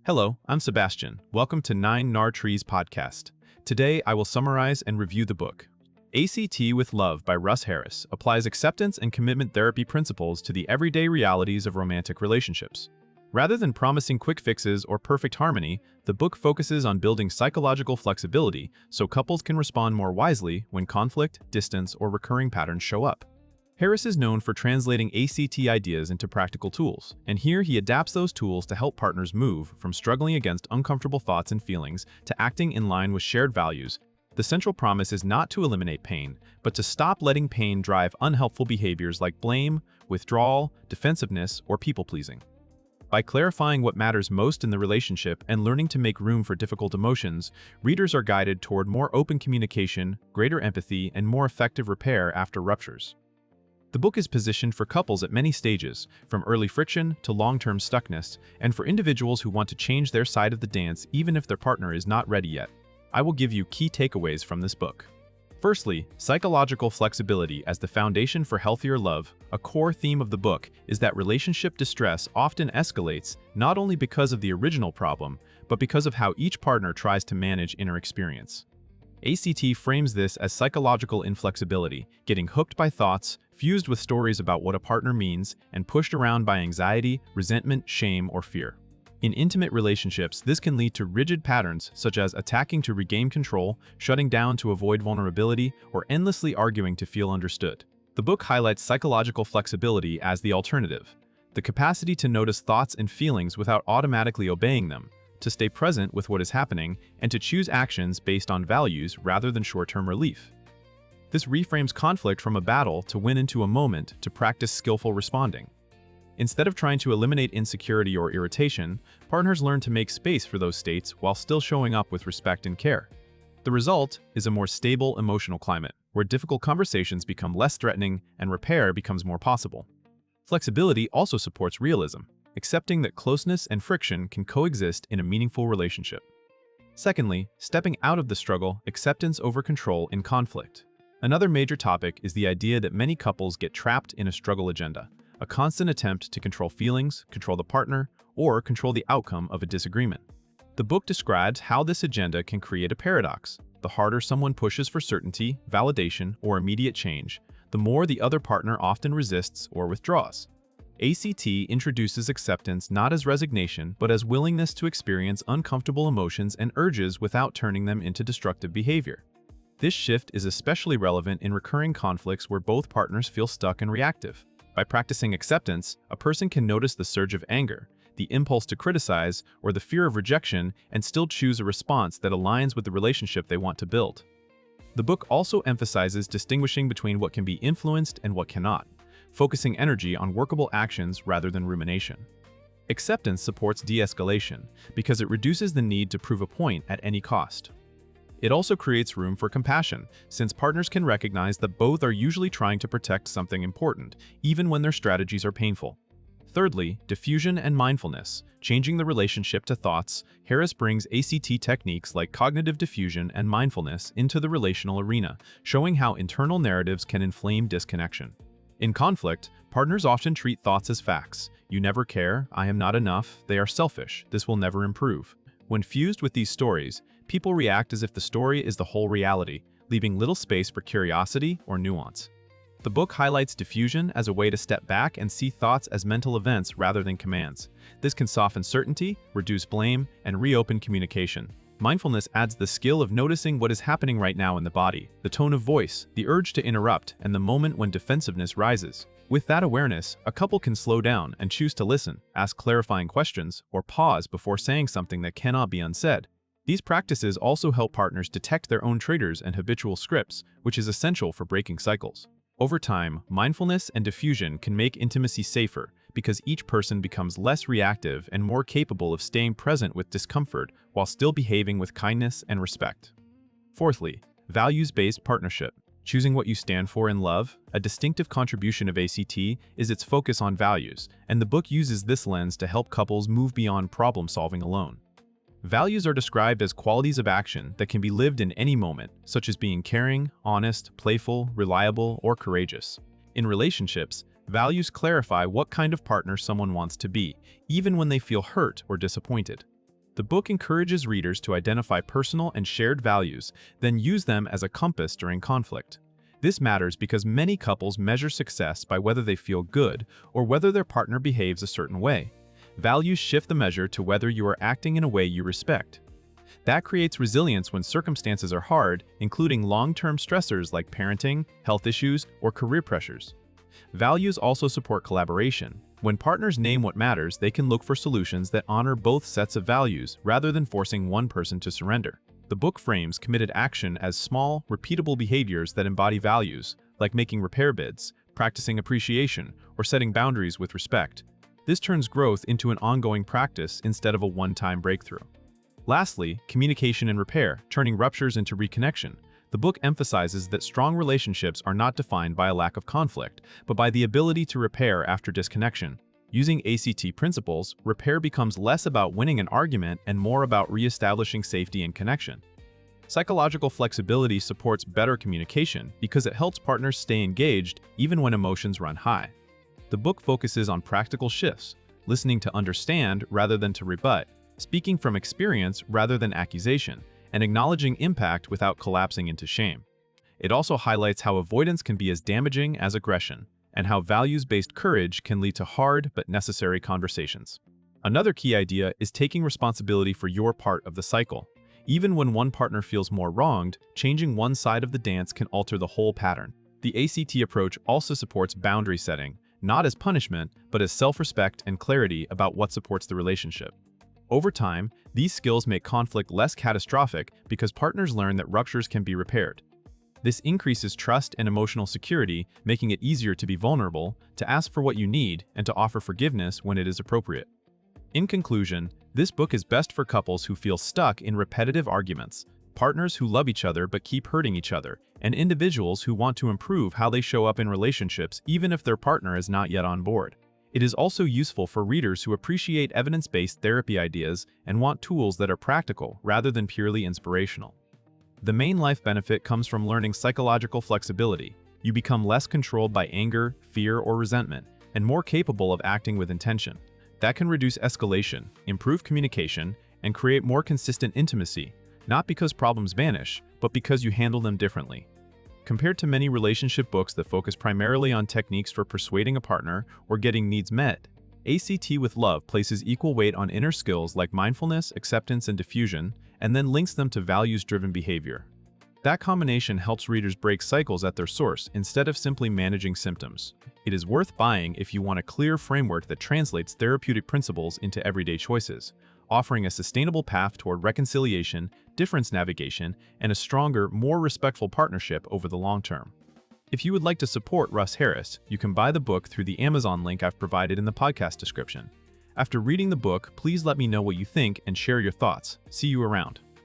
Hello, I'm Sebastian. Welcome to 9 Trees podcast. Today, I will summarize and review the book. ACT with Love by Russ Harris applies acceptance and commitment therapy principles to the everyday realities of romantic relationships. Rather than promising quick fixes or perfect harmony, the book focuses on building psychological flexibility so couples can respond more wisely when conflict, distance, or recurring patterns show up. Harris is known for translating ACT ideas into practical tools, and here he adapts those tools to help partners move from struggling against uncomfortable thoughts and feelings to acting in line with shared values. The central promise is not to eliminate pain, but to stop letting pain drive unhelpful behaviors like blame, withdrawal, defensiveness, or people-pleasing. By clarifying what matters most in the relationship and learning to make room for difficult emotions, readers are guided toward more open communication, greater empathy, and more effective repair after ruptures. The book is positioned for couples at many stages, from early friction to long-term stuckness, and for individuals who want to change their side of the dance even if their partner is not ready yet. I will give you key takeaways from this book. Firstly, psychological flexibility as the foundation for healthier love. A core theme of the book is that relationship distress often escalates not only because of the original problem, but because of how each partner tries to manage inner experience. ACT frames this as psychological inflexibility, getting hooked by thoughts, fused with stories about what a partner means, and pushed around by anxiety, resentment, shame, or fear. In intimate relationships, this can lead to rigid patterns such as attacking to regain control, shutting down to avoid vulnerability, or endlessly arguing to feel understood. The book highlights psychological flexibility as the alternative, the capacity to notice thoughts and feelings without automatically obeying them, to stay present with what is happening, and to choose actions based on values rather than short-term relief. This reframes conflict from a battle to win into a moment to practice skillful responding. Instead of trying to eliminate insecurity or irritation, partners learn to make space for those states while still showing up with respect and care. The result is a more stable emotional climate, where difficult conversations become less threatening and repair becomes more possible. Flexibility also supports realism, accepting that closeness and friction can coexist in a meaningful relationship. Secondly, stepping out of the struggle, acceptance over control in conflict. Another major topic is the idea that many couples get trapped in a struggle agenda, a constant attempt to control feelings, control the partner, or control the outcome of a disagreement. The book describes how this agenda can create a paradox. The harder someone pushes for certainty, validation, or immediate change, the more the other partner often resists or withdraws. ACT introduces acceptance not as resignation, but as willingness to experience uncomfortable emotions and urges without turning them into destructive behavior. This shift is especially relevant in recurring conflicts where both partners feel stuck and reactive. By practicing acceptance, a person can notice the surge of anger, the impulse to criticize, or the fear of rejection and still choose a response that aligns with the relationship they want to build. The book also emphasizes distinguishing between what can be influenced and what cannot, focusing energy on workable actions rather than rumination. Acceptance supports de-escalation because it reduces the need to prove a point at any cost. It also creates room for compassion, since partners can recognize that both are usually trying to protect something important, even when their strategies are painful. Thirdly, diffusion and mindfulness, changing the relationship to thoughts. Harris brings ACT techniques like cognitive diffusion and mindfulness into the relational arena, showing how internal narratives can inflame disconnection. In conflict, partners often treat thoughts as facts. You never care, I am not enough, they are selfish, this will never improve. When fused with these stories, people react as if the story is the whole reality, leaving little space for curiosity or nuance. The book highlights diffusion as a way to step back and see thoughts as mental events rather than commands. This can soften certainty, reduce blame, and reopen communication. Mindfulness adds the skill of noticing what is happening right now in the body, the tone of voice, the urge to interrupt, and the moment when defensiveness rises. With that awareness, a couple can slow down and choose to listen, ask clarifying questions, or pause before saying something that cannot be unsaid. These practices also help partners detect their own triggers and habitual scripts, which is essential for breaking cycles. Over time, mindfulness and diffusion can make intimacy safer because each person becomes less reactive and more capable of staying present with discomfort while still behaving with kindness and respect. Fourthly, values-based partnership. Choosing what you stand for in love, a distinctive contribution of ACT is its focus on values, and the book uses this lens to help couples move beyond problem-solving alone. Values are described as qualities of action that can be lived in any moment, such as being caring, honest, playful, reliable, or courageous. In relationships, values clarify what kind of partner someone wants to be, even when they feel hurt or disappointed. The book encourages readers to identify personal and shared values, then use them as a compass during conflict. This matters because many couples measure success by whether they feel good or whether their partner behaves a certain way. Values shift the measure to whether you are acting in a way you respect. That creates resilience when circumstances are hard, including long-term stressors like parenting, health issues, or career pressures. Values also support collaboration. When partners name what matters, they can look for solutions that honor both sets of values rather than forcing one person to surrender. The book frames committed action as small, repeatable behaviors that embody values, like making repair bids, practicing appreciation, or setting boundaries with respect. This turns growth into an ongoing practice instead of a one-time breakthrough. Lastly, communication and repair, turning ruptures into reconnection. The book emphasizes that strong relationships are not defined by a lack of conflict, but by the ability to repair after disconnection. Using ACT principles, repair becomes less about winning an argument and more about reestablishing safety and connection. Psychological flexibility supports better communication because it helps partners stay engaged even when emotions run high. The book focuses on practical shifts, listening to understand rather than to rebut, speaking from experience rather than accusation, and acknowledging impact without collapsing into shame. It also highlights how avoidance can be as damaging as aggression, and how values-based courage can lead to hard but necessary conversations. Another key idea is taking responsibility for your part of the cycle. Even when one partner feels more wronged, changing one side of the dance can alter the whole pattern. The ACT approach also supports boundary setting, not as punishment, but as self-respect and clarity about what supports the relationship. Over time, these skills make conflict less catastrophic because partners learn that ruptures can be repaired. This increases trust and emotional security, making it easier to be vulnerable, to ask for what you need, and to offer forgiveness when it is appropriate. In conclusion, this book is best for couples who feel stuck in repetitive arguments, partners who love each other but keep hurting each other, and individuals who want to improve how they show up in relationships even if their partner is not yet on board. It is also useful for readers who appreciate evidence-based therapy ideas and want tools that are practical rather than purely inspirational. The main life benefit comes from learning psychological flexibility. You become less controlled by anger, fear, or resentment, and more capable of acting with intention. That can reduce escalation, improve communication, and create more consistent intimacy, not because problems vanish, but because you handle them differently. Compared to many relationship books that focus primarily on techniques for persuading a partner or getting needs met, ACT with Love places equal weight on inner skills like mindfulness, acceptance, and diffusion, and then links them to values-driven behavior. That combination helps readers break cycles at their source instead of simply managing symptoms. It is worth buying if you want a clear framework that translates therapeutic principles into everyday choices, offering a sustainable path toward reconciliation, difference navigation, and a stronger, more respectful partnership over the long term. If you would like to support Russ Harris, you can buy the book through the Amazon link I've provided in the podcast description. After reading the book, please let me know what you think and share your thoughts. See you around.